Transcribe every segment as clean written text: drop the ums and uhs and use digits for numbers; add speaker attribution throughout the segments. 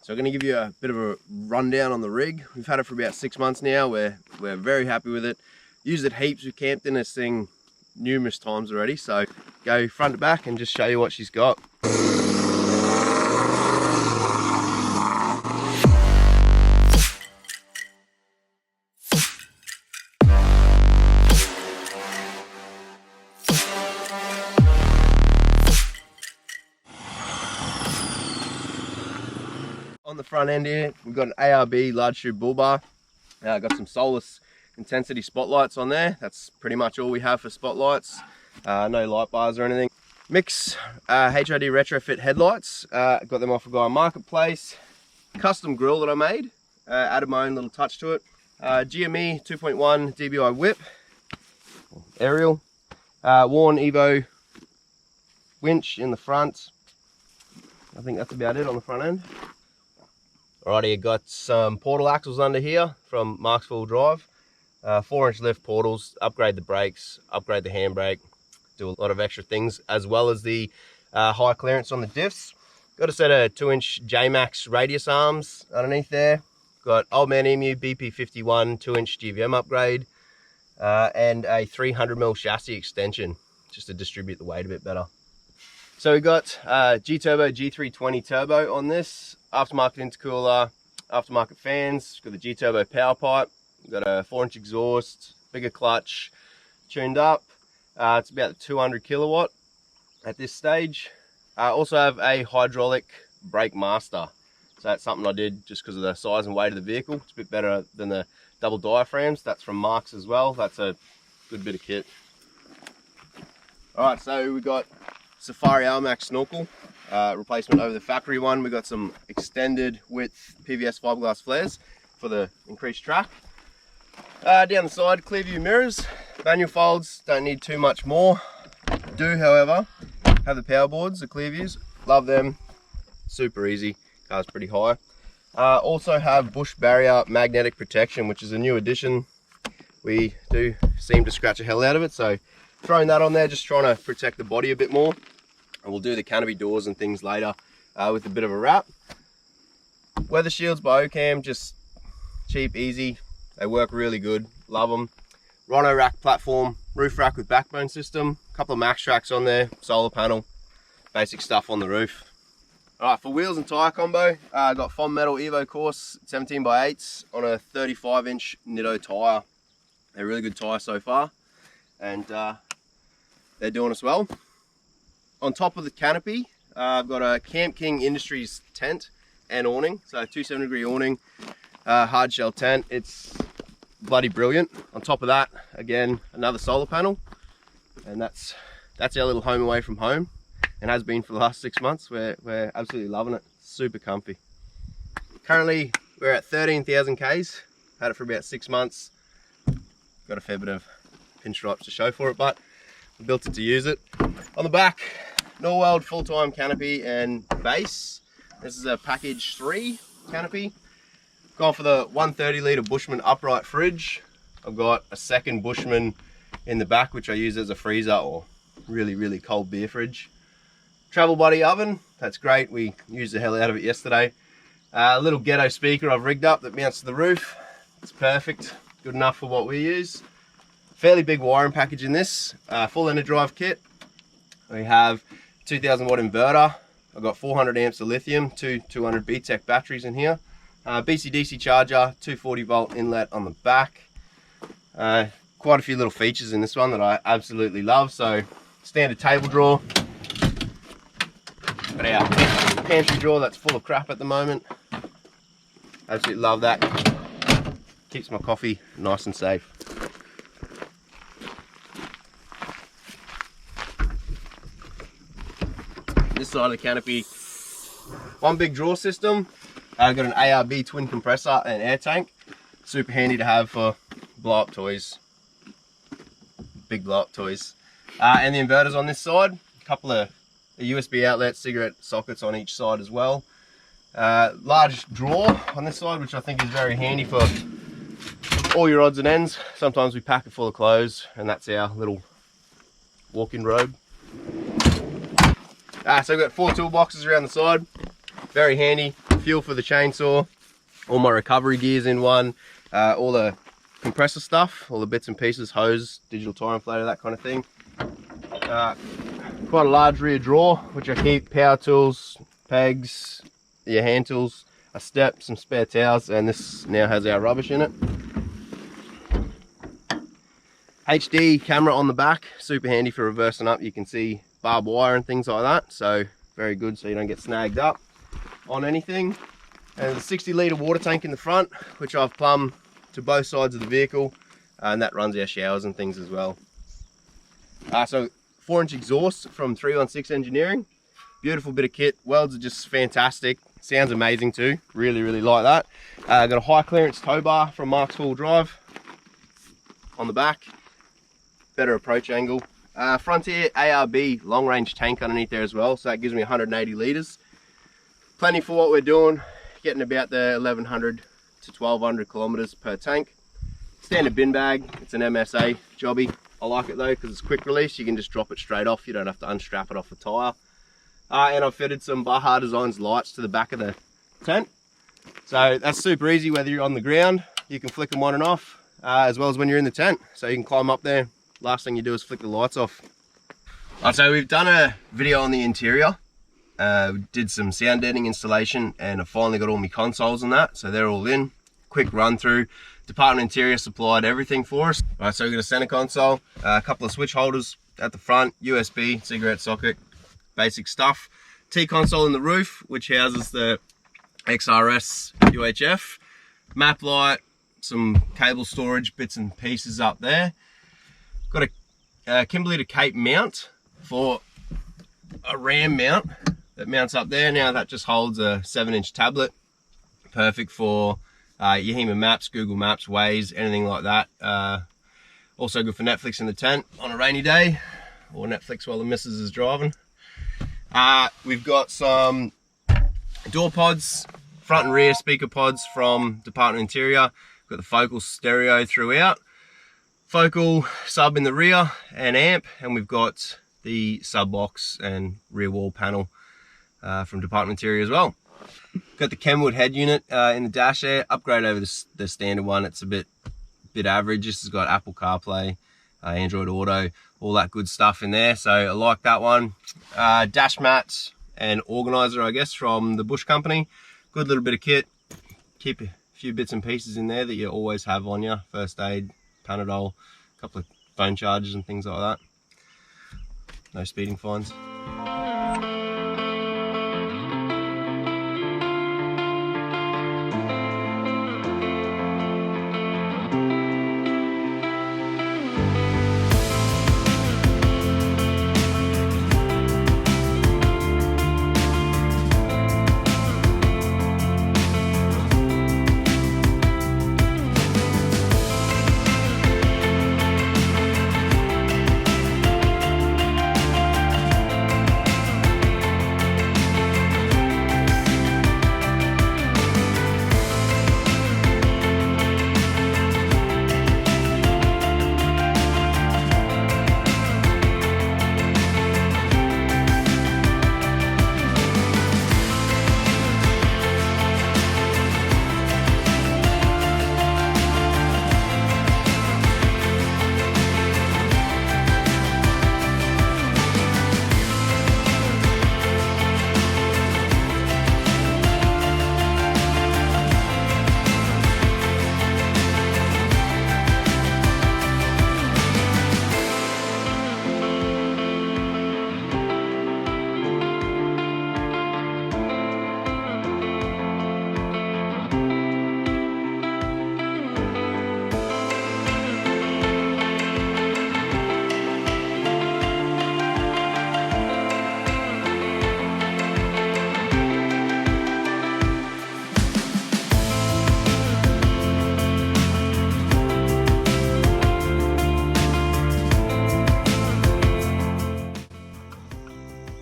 Speaker 1: So I'm going to give you a bit of a rundown on the rig. We've had it for about 6 months now. We're very happy with it. Used it heaps. We've camped in this thing numerous times already. So go front to back and just show you what she's got. On the front end here, we've got an ARB large tube bull bar. Got some solis intensity spotlights on there. That's pretty much all we have for spotlights. No light bars or anything. Mix HID retrofit headlights. Got them off a guy on Marketplace. Custom grille that I made. Added my own little touch to it. GME 2.1 dBi whip. Arial. Worn Evo winch in the front. I think that's about it on the front end. Alrighty, got some portal axles under here from Mark's Full Drive. 4-inch lift portals, upgrade the brakes, upgrade the handbrake, do a lot of extra things, as well as the high clearance on the diffs. Got a set of 2-inch Jmax radius arms underneath there. Got old Man Emu BP51 2-inch GVM upgrade, and a 300mm chassis extension, just to distribute the weight a bit better. So we got Turbo G320 turbo on this, aftermarket intercooler, aftermarket fans, got the G-Turbo Powerpipe, got a 4-inch exhaust, bigger clutch, tuned up. It's about 200 kilowatt at this stage. Also have a hydraulic brake master. So that's something I did just because of the size and weight of the vehicle. It's a bit better than the double diaphragms. That's from Mark's as well. That's a good bit of kit. Alright, so we got Safari Almax snorkel. Replacement over the factory one. We got some extended width PVS fiberglass flares for the increased track. Down the side, Clearview mirrors, manual folds, don't need too much more. Do, however, have the power boards, the Clearviews, love them, super easy, car's pretty high. Also have bush barrier magnetic protection, which is a new addition. We do seem to scratch the hell out of it, so throwing that on there, just trying to protect the body a bit more. And we'll do the canopy doors and things later with a bit of a wrap. Weather shields by Ocam, just cheap, easy. They work really good, love them. Rhino rack platform, roof rack with backbone system, a couple of max tracks on there, solar panel, basic stuff on the roof. Alright, for wheels and tyre combo, I got Fond Metal Evocorse 17x8s on a 35-inch Nitto tyre. They're a really good tyre so far, and they're doing us well. On top of the canopy, I've got a Camp King Industries tent and awning, so 270-degree awning, hardshell tent. It's bloody brilliant. On top of that, again, another solar panel, and that's our little home away from home, and has been for the last 6 months. We're absolutely loving it. Super comfy. Currently, we're at 13,000 Ks. Had it for about 6 months. Got a fair bit of pinstripes to show for it, but I built it to use it. On the back, Norweld full-time canopy and base. This is a package 3 canopy. Gone for the 130 litre Bushman upright fridge. I've got a second Bushman in the back, which I use as a freezer or really cold beer fridge. Travel buddy oven, that's great. We used the hell out of it yesterday. A little ghetto speaker I've rigged up that mounts to the roof. It's perfect, good enough for what we use. Fairly big wiring package in this, full Enerdrive kit. We have 2000 watt inverter. I've got 400 amps of lithium, two 200 BTEC batteries in here. BC-DC charger, 240 volt inlet on the back. Quite a few little features in this one that I absolutely love. So standard table drawer. Got our pantry drawer that's full of crap at the moment. Absolutely love that. Keeps my coffee nice and safe. This side of the canopy, one big drawer system. I've got an ARB twin compressor and air tank. Super handy to have for blow up toys. Big blow up toys. And the inverters on this side. A couple of USB outlets, cigarette sockets on each side as well. Large drawer on this side, which I think is very handy for all your odds and ends. Sometimes we pack it full of clothes, and that's our little walk-in robe. So we've got 4 toolboxes around the side. Very handy fuel for the chainsaw, all my recovery gears in one, all the compressor stuff, all the bits and pieces, hose, digital tire inflator, that kind of thing. Quite a large rear drawer, which I keep power tools, pegs, your hand tools, a step, some spare towels, and this now has our rubbish in it. HD camera on the back, super handy for reversing up. You can see barbed wire and things like that, so very good so you don't get snagged up on anything. And a 60-litre water tank in the front, which I've plumbed to both sides of the vehicle, and that runs our showers and things as well. So 4-inch exhaust from 316 Engineering, beautiful bit of kit. Welds are just fantastic, sounds amazing too, really like that. Got a high clearance tow bar from Mark's Four-Wheel Drive on the back, better approach angle. Frontier ARB long range tank underneath there as well, so that gives me 180 litres. Plenty for what we're doing, getting about the 1100 to 1200 kilometres per tank. Standard bin bag, it's an MSA jobby. I like it though because it's quick release, you can just drop it straight off, you don't have to unstrap it off the tyre. And I've fitted some Baja Designs lights to the back of the tent. So that's super easy whether you're on the ground, you can flick them on and off, as well as when you're in the tent. So you can climb up there, last thing you do is flick the lights off. So we've done a video on the interior, we did some sound deadening installation, and I finally got all my consoles and that, so they're all in. Quick run through. Department Interior supplied everything for us. Alright, so we've got a center console, a couple of switch holders at the front, USB, cigarette socket, basic stuff. T-console in the roof, which houses the XRS UHF. Map light, some cable storage, bits and pieces up there. Got a Kimberley to Cape mount for a RAM mount that mounts up there. Now that just holds a 7-inch tablet, perfect for Yahima Maps, Google Maps, Waze, anything like that. Also good for Netflix in the tent on a rainy day, or Netflix while the missus is driving. We've got some door pods, front and rear speaker pods from Department Interior. We've got the focal stereo throughout, focal sub in the rear and amp, and we've got the sub box and rear wall panel from Department Interior as well. Got the Kenwood head unit in the dash there, upgrade over the standard one. It's a bit average. This has got Apple CarPlay, Android Auto, all that good stuff in there, so I like that one. Dash mats and organizer, I guess, from the Bush Company. Good little bit of kit. Keep a few bits and pieces in there that you always have on you. First aid, Panadol, a couple of phone chargers and things like that. No speeding fines.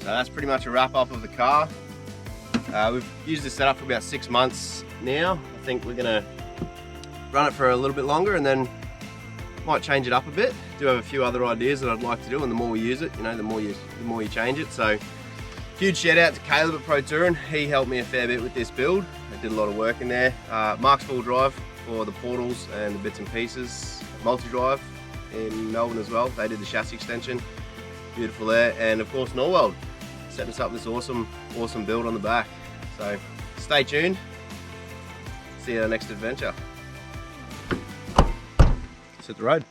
Speaker 1: That's pretty much a wrap up of the car. We've used this setup for about 6 months now. I think we're gonna run it for a little bit longer and then might change it up a bit. Do have a few other ideas that I'd like to do, and the more we use it, you know, the more you change it. So Huge shout out to Caleb at Pro Touring. He helped me a fair bit with this build. I did a lot of work in there. Mark's full drive for the portals and the bits and pieces. Multi-drive in Melbourne as well. They did the chassis extension. Beautiful there. And of course Norweld setting us up this awesome build on the back. So stay tuned. See you on the next adventure. Let's hit the road.